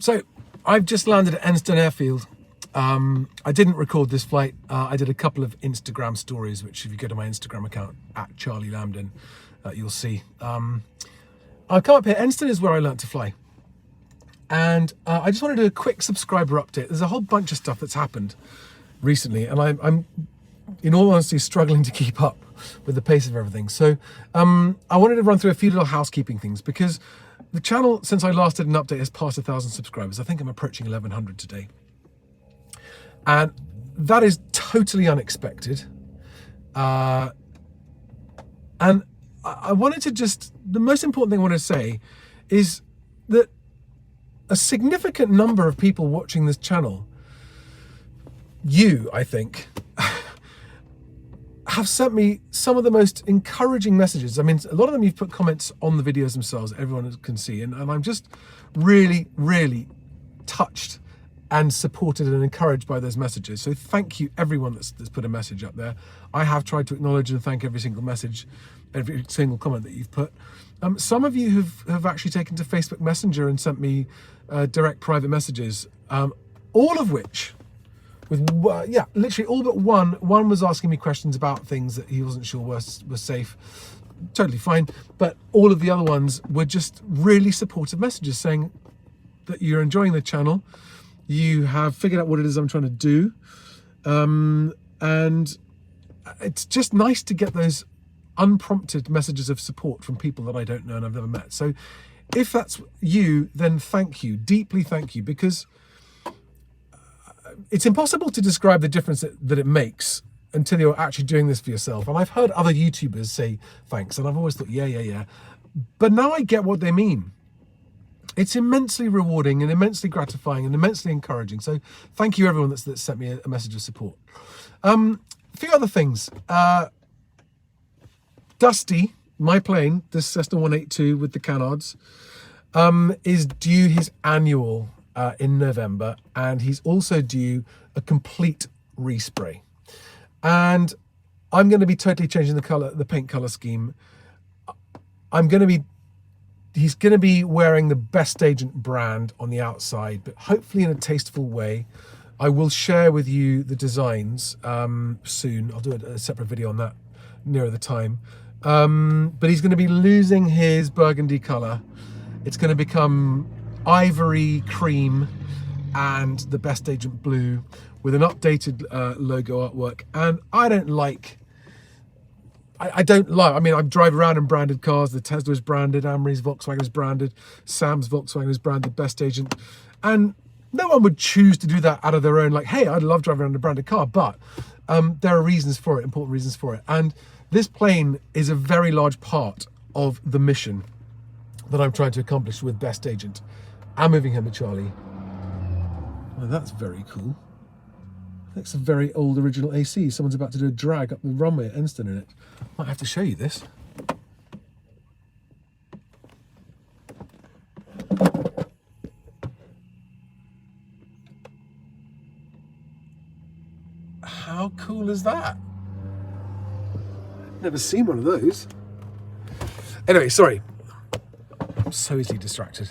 So I've just landed at Enstone Airfield. I didn't record this flight. I did a couple of Instagram stories, which if you go to my Instagram account, at Charlie Lambden, you'll see. I'll come up here. Enstone is where I learnt to fly. And I just want to do a quick subscriber update. There's a whole bunch of stuff that's happened recently, and I'm in all honesty, struggling to keep up with the pace of everything. So I wanted to run through a few little housekeeping things, because the channel, since I last did an update, has passed 1,000 subscribers. I think I'm approaching 1,100 today. And that is totally unexpected. And I wanted to the most important thing I want to say is that a significant number of people watching this channel, I think, have sent me some of the most encouraging messages. I mean, a lot of them you've put comments on the videos themselves, everyone can see, and I'm just really, really touched and supported and encouraged by those messages. So thank you everyone that's put a message up there. I have tried to acknowledge and thank every single message, every single comment that you've put. Some of you have actually taken to Facebook Messenger and sent me direct private messages, all of which, literally all but one was asking me questions about things that he wasn't sure were safe. Totally fine. But all of the other ones were just really supportive messages saying that you're enjoying the channel, you have figured out what it is I'm trying to do, and it's just nice to get those unprompted messages of support from people that I don't know and I've never met. So if that's you, then thank you, deeply thank you, because it's impossible to describe the difference that it makes until you're actually doing this for yourself. And I've heard other YouTubers say thanks, and I've always thought, yeah. But now I get what they mean. It's immensely rewarding and immensely gratifying and immensely encouraging. So thank you everyone that's sent me a message of support. A few other things. Dusty, my plane, this Cessna 182 with the canards, is due his annual in November, and he's also due a complete respray. And I'm going to be totally changing the paint color scheme. He's going to be wearing the Best Agent brand on the outside, but hopefully in a tasteful way. I will share with you the designs soon. I'll do a separate video on that nearer the time. But he's going to be losing his burgundy color. It's going to become ivory cream and the Best Agent blue with an updated logo artwork. And I don't like, I mean, I drive around in branded cars. The Tesla is branded, Amri's Volkswagen is branded, Sam's Volkswagen is branded Best Agent. And no one would choose to do that out of their own, like, hey, I'd love driving around a branded car, but there are reasons for it, important reasons for it. And this plane is a very large part of the mission that I'm trying to accomplish with Best Agent. I'm moving him with Charlie. Well, that's very cool. That's a very old original AC. Someone's about to do a drag up the runway at Enstone in it. Might have to show you this. How cool is that? Never seen one of those. Anyway, sorry. I'm so easily distracted.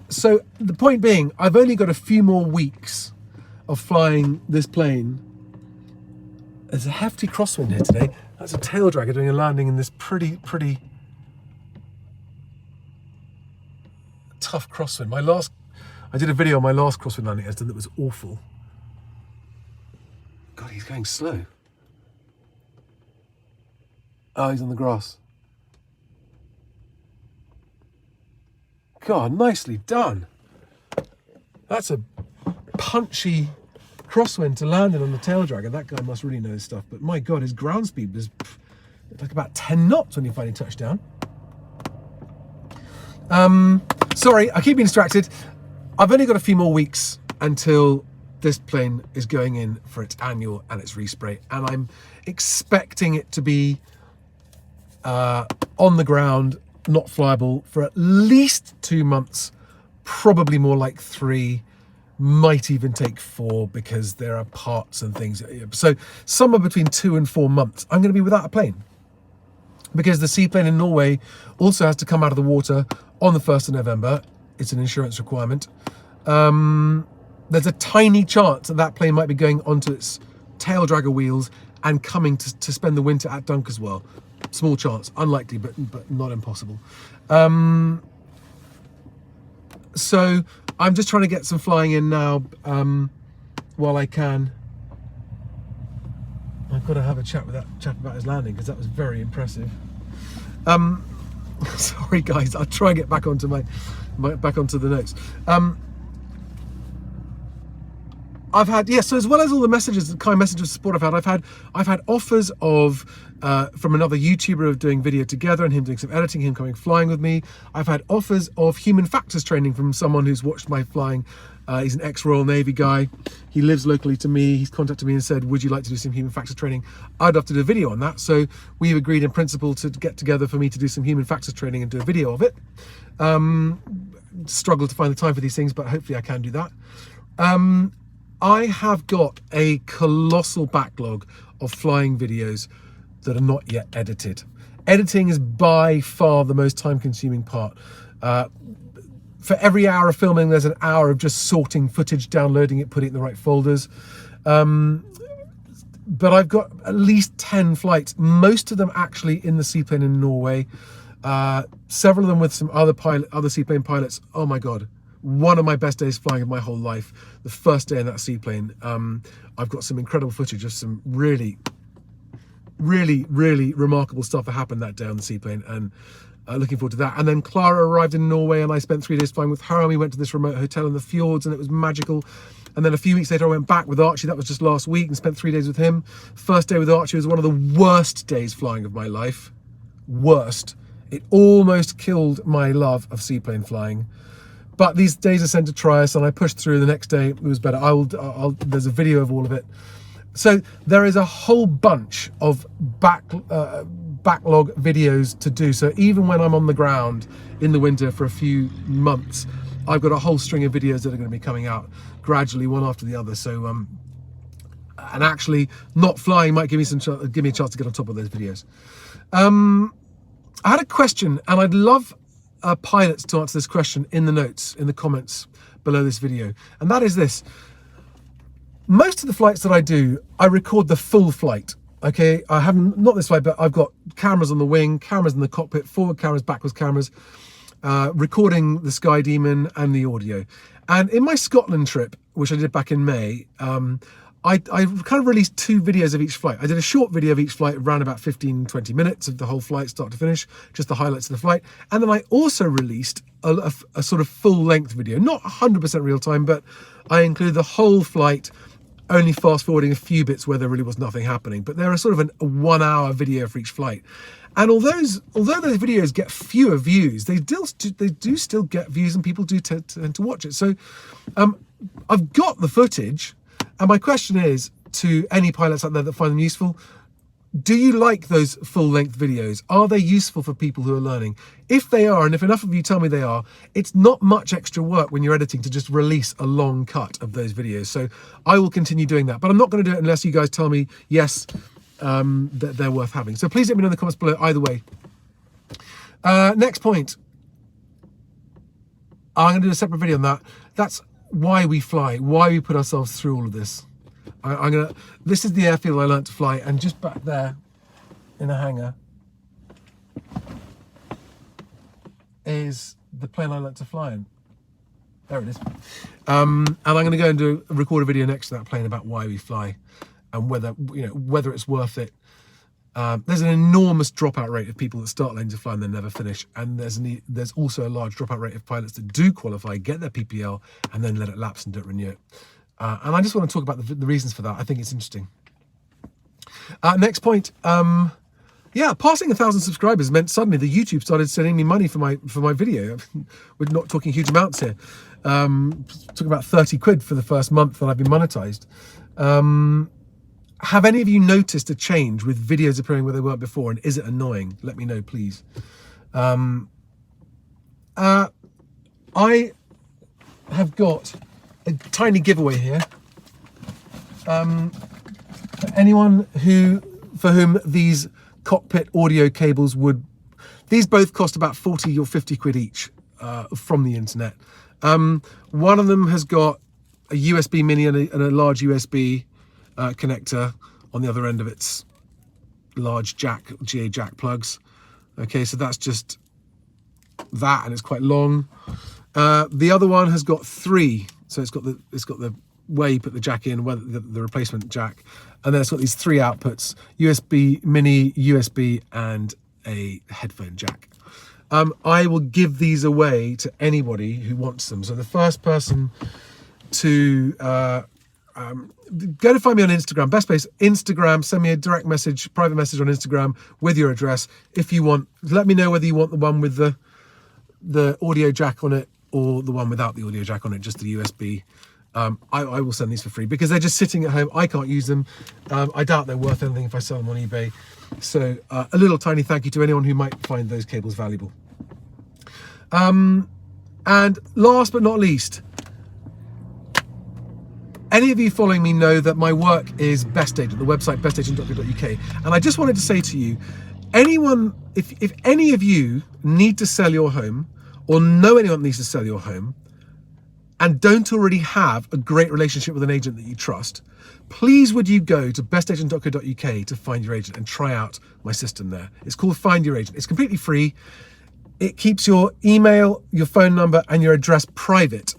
So the point being, I've only got a few more weeks of flying this plane. There's a hefty crosswind here today. That's a tail dragger doing a landing in this pretty tough crosswind. I did a video on my last crosswind landing that was awful. God, he's going slow. Oh, he's on the grass. God, nicely done. That's a punchy crosswind to land in on the tail dragger. That guy must really know his stuff. But my God, his ground speed was like about 10 knots when he finally touched down. Sorry, I keep being distracted. I've only got a few more weeks until this plane is going in for its annual and its respray. And I'm expecting it to be on the ground, not flyable, for at least 2 months, probably more like 3, might even take 4, because there are parts and things. So somewhere between 2 and 4 months, I'm going to be without a plane, because the seaplane in Norway also has to come out of the water on the 1st of November. it's an insurance requirement. There's a tiny chance that plane might be going onto its tail dragger wheels and coming to spend the winter at Dunk as well. Small chance, unlikely, but not impossible. So I'm just trying to get some flying in now while I can. I've got to have a chat with that chap about his landing because that was very impressive. Sorry guys, I'll try and get back onto back onto the notes. I've had, yes, so as well as all the messages, the kind messages of support I've had offers of from another YouTuber of doing video together and him doing some editing, him coming flying with me. I've had offers of human factors training from someone who's watched my flying. He's an ex-Royal Navy guy. He lives locally to me. He's contacted me and said, would you like to do some human factors training? I'd love to do a video on that. So we've agreed in principle to get together for me to do some human factors training and do a video of it. Struggle to find the time for these things, but hopefully I can do that. I have got a colossal backlog of flying videos that are not yet edited. Editing is by far the most time-consuming part. For every hour of filming, there's an hour of just sorting footage, downloading it, putting it in the right folders. But I've got at least 10 flights, most of them actually in the seaplane in Norway. Several of them with some other seaplane pilots. Oh my God. One of my best days flying of my whole life, the first day in that seaplane. I've got some incredible footage of some really remarkable stuff that happened that day on the seaplane, and looking forward to that. And then Clara arrived in Norway and I spent 3 days flying with her, and we went to this remote hotel in the fjords and it was magical. And then a few weeks later I went back with Archie, that was just last week, and spent 3 days with him. First day with Archie was one of the worst days flying of my life. Worst. It almost killed my love of seaplane flying. But these days are sent to try us, and I pushed through. The next day it was better. There's a video of all of it. So there is a whole bunch of backlog videos to do. So even when I'm on the ground in the winter for a few months, I've got a whole string of videos that are going to be coming out gradually, one after the other. So and actually not flying might give me a chance to get on top of those videos. I had a question, and I'd love pilots to answer this question in the notes, in the comments below this video, and that is this. Most of the flights that I do, I record the full flight. Okay, I haven't, not this flight, but I've got cameras on the wing, cameras in the cockpit, forward cameras, backwards cameras, recording the Sky Demon and the audio. And in my Scotland trip, which I did back in May, I kind of released 2 videos of each flight. I did a short video of each flight, around about 15-20 minutes of the whole flight, start to finish, just the highlights of the flight. And then I also released a sort of full-length video, not 100% real time, but I included the whole flight, only fast forwarding a few bits where there really was nothing happening. But they're a sort of a 1-hour video for each flight. And although those videos get fewer views, they do still get views, and people do tend to watch it. So I've got the footage. And my question is to any pilots out there that find them useful, do you like those full-length videos? Are they useful for people who are learning? If they are, and if enough of you tell me they are, it's not much extra work when you're editing to just release a long cut of those videos. So I will continue doing that, but I'm not going to do it unless you guys tell me, yes, that they're worth having. So please let me know in the comments below either way. Next point. I'm going to do a separate video on that. That's why we fly, why we put ourselves through all of this. This is the airfield I learned to fly, and just back there in a hangar is the plane I learned to fly in. There it is. And I'm going to go and record a video next to that plane about why we fly and whether it's worth it. There's an enormous dropout rate of people that start learning to fly and then never finish, and there's also a large dropout rate of pilots that do qualify, get their PPL, and then let it lapse and don't renew it. And I just want to talk about the reasons for that. I think it's interesting. Next point. Yeah, passing 1,000 subscribers meant suddenly the YouTube started sending me money for my video. We're not talking huge amounts here. Talking about 30 quid for the first month that I've been monetized. Have any of you noticed a change with videos appearing where they weren't before, and is it annoying? Let me know, please. I have got a tiny giveaway here. For anyone for whom these cockpit audio cables these both cost about 40 or 50 quid each. from the internet. One of them has got a USB mini and a large USB connector on the other end of its large GA jack plugs. Okay, so that's just that, and it's quite long. The other one has got 3, so it's got the where you put the jack in, where the replacement jack, and then it's got these 3 outputs: USB mini, USB, and a headphone jack. I will give these away to anybody who wants them. So the first person to go to find me on Instagram, best place, Instagram, send me a direct message, private message on Instagram with your address. If you want, let me know whether you want the one with the audio jack on it or the one without the audio jack on it, just the USB. I will send these for free because they're just sitting at home. I can't use them. I doubt they're worth anything if I sell them on eBay. So a little tiny thank you to anyone who might find those cables valuable. And last but not least, any of you following me know that my work is Best Agent, the website bestagent.co.uk. And I just wanted to say to you, anyone, if any of you need to sell your home or know anyone that needs to sell your home and don't already have a great relationship with an agent that you trust, please would you go to bestagent.co.uk to find your agent and try out my system there. It's called Find Your Agent. It's completely free. It keeps your email, your phone number, and your address private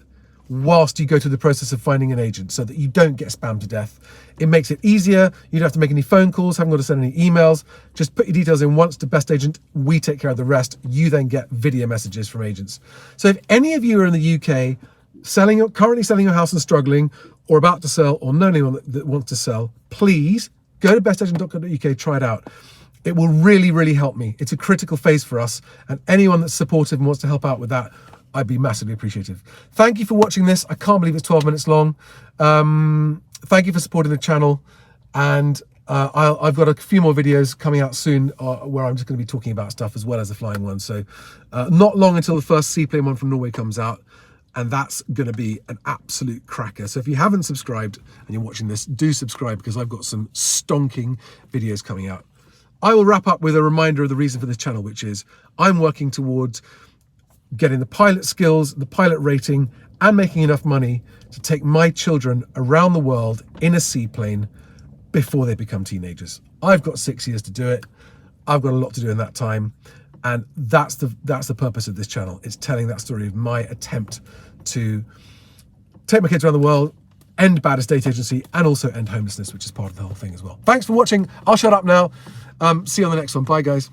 whilst you go through the process of finding an agent so that you don't get spammed to death. It makes it easier. You don't have to make any phone calls, haven't got to send any emails. Just put your details in once to Best Agent. We take care of the rest. You then get video messages from agents. So if any of you are in the UK currently selling your house and struggling, or about to sell, or know anyone that wants to sell, please go to bestagent.co.uk, try it out. It will really, really help me. It's a critical phase for us, and anyone that's supportive and wants to help out with that, I'd be massively appreciative. Thank you for watching this. I can't believe it's 12 minutes long. Thank you for supporting the channel, and I've got a few more videos coming out soon where I'm just going to be talking about stuff as well as the flying one. So not long until the first seaplane one from Norway comes out, and that's going to be an absolute cracker. So if you haven't subscribed and you're watching this, do subscribe because I've got some stonking videos coming out. I will wrap up with a reminder of the reason for this channel, which is I'm working towards getting the pilot skills, the pilot rating, and making enough money to take my children around the world in a seaplane before they become teenagers. I've got 6 years to do it. I've got a lot to do in that time. And that's the purpose of this channel. It's telling that story of my attempt to take my kids around the world, end bad estate agency, and also end homelessness, which is part of the whole thing as well. Thanks for watching. I'll shut up now. See you on the next one. Bye, guys.